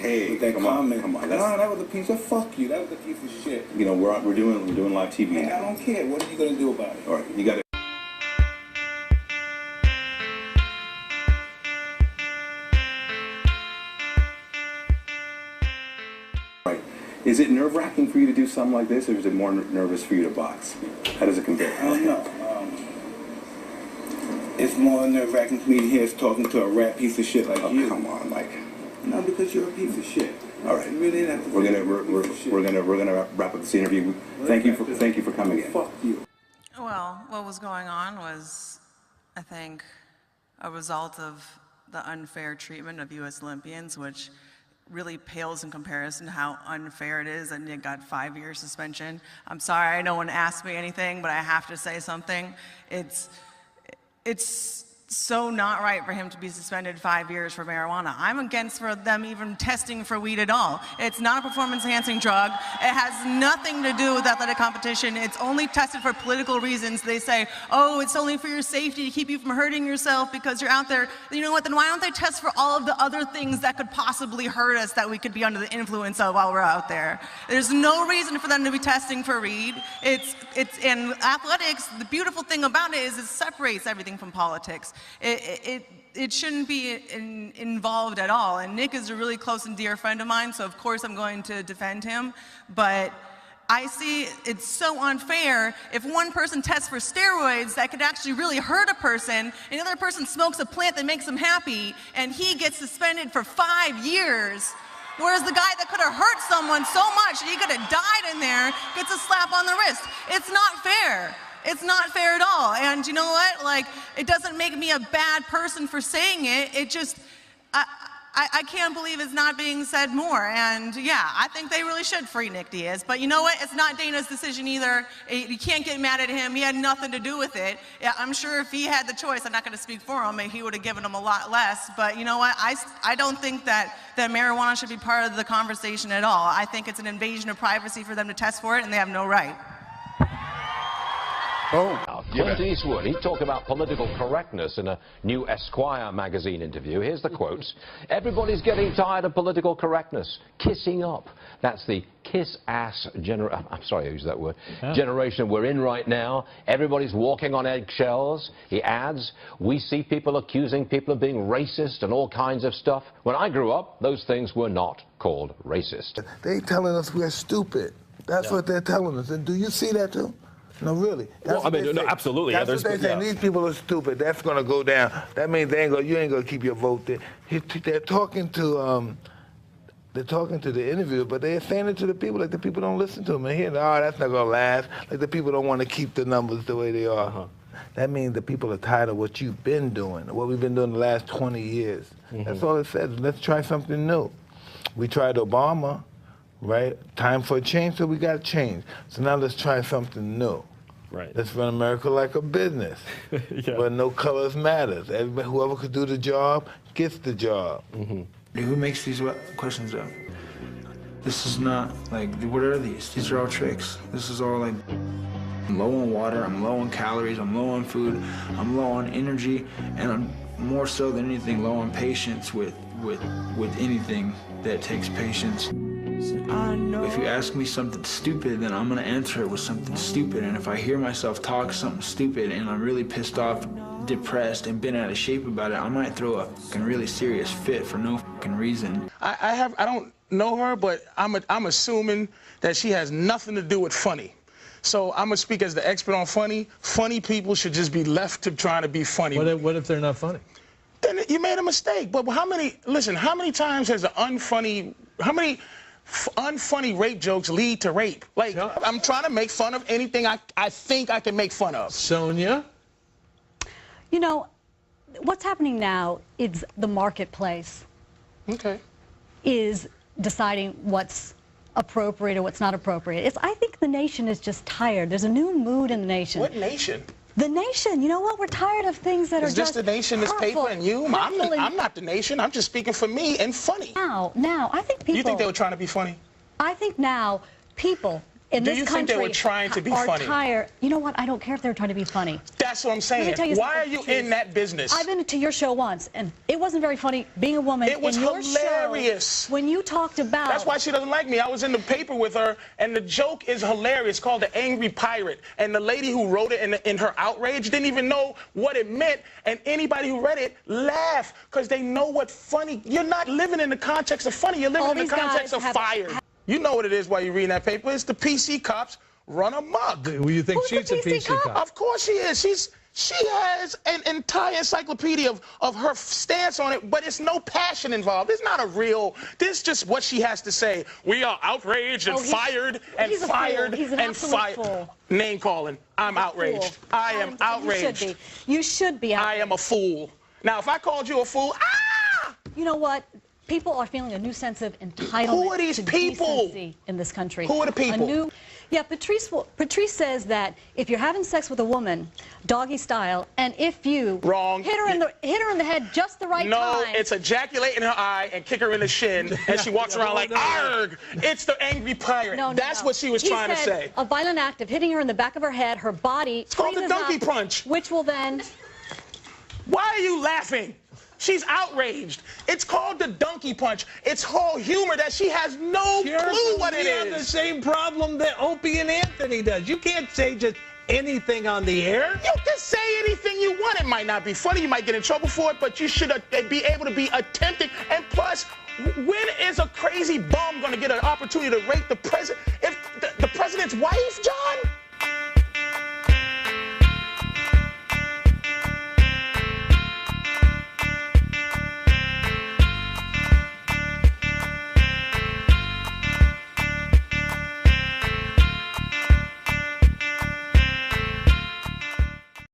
Hey, that comment. Come on. No, that was a piece of fuck you. That was a piece of shit. You know, we're doing live TV. Hey, I don't care. What are you gonna do about it? All right, you got it. Right. Is it nerve-wracking for you to do something like this, or is it more nervous for you to box? How does it compare? I don't know. It's more nerve-wracking for me to hear us talking to a rat piece of shit like you. Come on, Mike. No, because you're a piece of shit. All right. You really have to. We're gonna wrap up this interview. Thank you for coming in. Fuck you. Well, what was going on was, I think, a result of the unfair treatment of U.S. Olympians, which really pales in comparison to how unfair it is that Nick got 5-year suspension. I'm sorry, no one asked me anything, but I have to say something. It's so not right for him to be suspended 5 years for marijuana. I'm against for them even testing for weed at all. It's not a performance-enhancing drug. It has nothing to do with athletic competition. It's only tested for political reasons. They say, oh, it's only for your safety to keep you from hurting yourself because you're out there. You know what, then why don't they test for all of the other things that could possibly hurt us that we could be under the influence of while we're out there? There's no reason for them to be testing for weed. It's in athletics, the beautiful thing about it is it separates everything from politics. It shouldn't be involved at all. And Nick is a really close and dear friend of mine, so of course I'm going to defend him. But I see it's so unfair if one person tests for steroids that could actually really hurt a person, and the other person smokes a plant that makes them happy, and he gets suspended for 5 years. Whereas the guy that could have hurt someone so much that he could have died in there gets a slap on the wrist. It's not fair. It's not fair at all. And you know what? Like, it doesn't make me a bad person for saying it. It just, I can't believe it's not being said more. And yeah, I think they really should free Nick Diaz. But you know what? It's not Dana's decision either. You can't get mad at him. He had nothing to do with it. Yeah, I'm sure if he had the choice, I'm not going to speak for him, he would have given him a lot less. But you know what? I don't think that marijuana should be part of the conversation at all. I think it's an invasion of privacy for them to test for it, and they have no right. Oh. Clint Eastwood, he talked about political correctness in a new Esquire magazine interview. Here's the quotes. Everybody's getting tired of political correctness. Kissing up. That's the kiss-ass generation. I'm sorry I used that word. Yeah. Generation we're in right now. Everybody's walking on eggshells. He adds, we see people accusing people of being racist and all kinds of stuff. When I grew up, those things were not called racist. They telling us we're stupid. That's what they're telling us. And do you see that too? No, really. Well, I mean, no, absolutely. That's what they say. These people are stupid. That's going to go down. That means you ain't going to keep your vote there. They're talking to the interviewer, but they're saying it to the people like the people don't listen to them. And here, that's not going to last. Like the people don't want to keep the numbers the way they are. That means the people are tired of what you've been doing, what we've been doing the last 20 years. That's all it says. Let's try something new. We tried Obama, right? Time for a change, so we got to change. So now let's try something new. Right. Let's run America like a business, where no colors matters. Everybody, whoever could do the job gets the job. Who makes these questions up? This is not like, what are these? These are all tricks. This is all like, I'm low on water, I'm low on calories, I'm low on food, I'm low on energy, and I'm more so than anything low on patience with anything that takes patience. If you ask me something stupid, then I'm gonna answer it with something stupid. And if I hear myself talk something stupid and I'm really pissed off, depressed, and bent out of shape about it, I might throw a fucking really serious fit for no fucking reason. I don't know her, but I'm assuming that she has nothing to do with funny. So I'm gonna speak as the expert on funny. Funny people should just be left to trying to be funny. What if they're not funny? Then you made a mistake. But how many times has how many unfunny rape jokes lead to rape? Like, I'm trying to make fun of anything I think I can make fun of. Sonia? You know, what's happening now is the marketplace is deciding what's appropriate or what's not appropriate. I think the nation is just tired. There's a new mood in the nation. What nation? The nation. You know what? We're tired of things that are just Is this the nation, this paper, and you? I'm not the nation. I'm just speaking for me and funny. Now, I think people... You think they were trying to be funny? I think now people in Do this you country think they were trying to be are funny? tired. You know what? I don't care if they're trying to be funny. That's what I'm saying. tell you Why are something, you in that business? I've been to your show once, and it wasn't very funny being a woman. It was in your hilarious. Show, when you talked about... That's why she doesn't like me. I was in the paper with her, and the joke is hilarious. It's called The Angry Pirate. And the lady who wrote it in her outrage didn't even know what it meant. And anybody who read it laughed because they know what funny... You're not living in the context of funny. You're living in the context of fired. You know what it is while you're reading that paper. It's the PC cops run amok. Do you think she's a PC cop? Of course she is. She has an entire encyclopedia of her stance on it, but it's no passion involved. It's not a real... This is just what she has to say. We are outraged and fired and fired and fired. Name calling. I'm outraged. I am outraged. You should be outraged. I am a fool. Now, if I called you a fool, You know what? People are feeling a new sense of entitlement. Who are these to people decency in this country? Who are the people? Yeah, Patrice says that if you're having sex with a woman, doggy style, and if you hit her in the head just the right time. No, it's ejaculate in her eye and kick her in the shin, and she walks around like, arg! It's the angry pirate. That's what she was trying to say. A violent act of hitting her in the back of her head, her body. It's called the donkey punch. Which will then... Why are you laughing? She's outraged. It's called the donkey punch. It's whole humor that she has no clue what it is. You have the same problem that Opie and Anthony does. You can't say just anything on the air. You can say anything you want. It might not be funny. You might get in trouble for it, but you should be able to be attempting. And plus, when is a crazy bum going to get an opportunity to rape the president? If the president's wife, John?